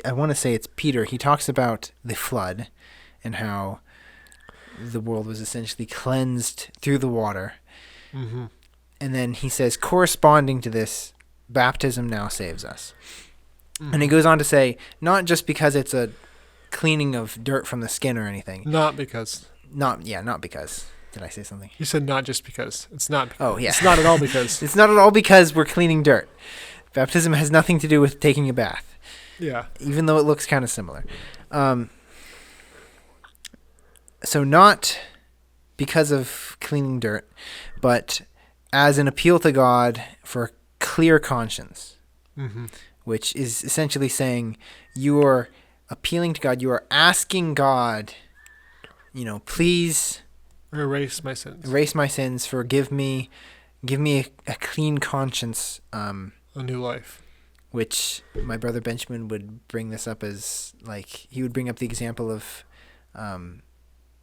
I want to say it's Peter. He talks about the flood and how the world was essentially cleansed through the water. Mm-hmm. And then he says, corresponding to this, baptism now saves us. Mm-hmm. And he goes on to say, not just because it's a cleaning of dirt from the skin or anything. Not because. Not because. Did I say something? You said not just because. It's not because. Oh, yeah. It's not at all because. It's not at all because we're cleaning dirt. Baptism has nothing to do with taking a bath. Yeah. Even though it looks kind of similar. So not because of cleaning dirt, but as an appeal to God for a clear conscience, mm-hmm. which is essentially saying you are appealing to God. You are asking God, please erase my sins. Erase my sins. Forgive me. Give me a clean conscience. A new life. Which my brother Benjamin would bring this up as, he would bring up the example of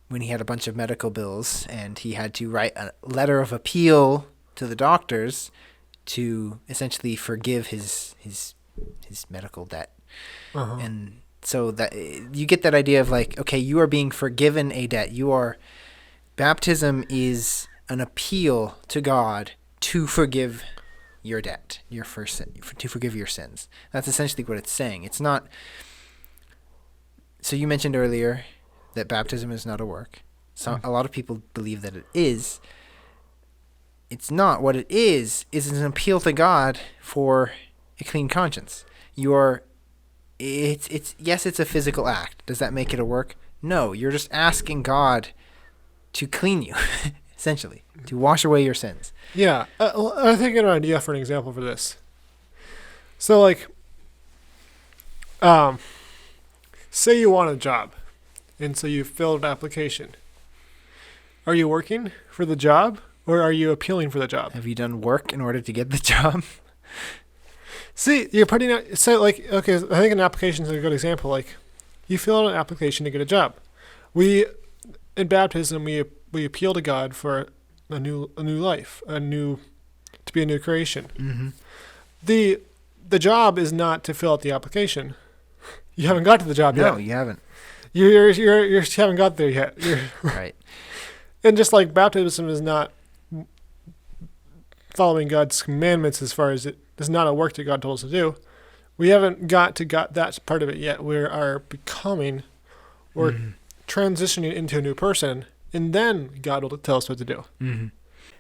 when he had a bunch of medical bills and he had to write a letter of appeal to the doctors to essentially forgive his medical debt. Uh-huh. And so that you get that idea of okay, you are being forgiven a debt. Baptism is an appeal to God to forgive your debt, your first sin, to forgive your sins. That's essentially what it's saying. It's not. So you mentioned earlier that baptism is not a work. So a lot of people believe that it is. It's not. What it is an appeal to God for a clean conscience. It's a physical act. Does that make it a work? No, you're just asking God to clean you, essentially, to wash away your sins. Yeah, I think an idea for an example for this. So, say you want a job, and so you filled an application. Are you working for the job, or are you appealing for the job? Have you done work in order to get the job? See, you're putting out, okay, I think an application is a good example. You fill out an application to get a job. In baptism, we appeal to God for a new life, to be a new creation. Mm-hmm. The job is not to fill out the application. You haven't got to the job yet. No, you haven't. You haven't got there yet. Right. And just like baptism is not following God's commandments as far as it is not a work that God told us to do, we haven't got that part of it yet. We are becoming or transitioning into a new person, and then God will tell us what to do. Mm-hmm.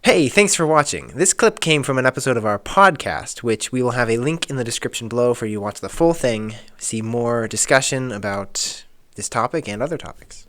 Hey, thanks for watching. This clip came from an episode of our podcast, which we will have a link in the description below for you to watch the full thing, see more discussion about this topic and other topics.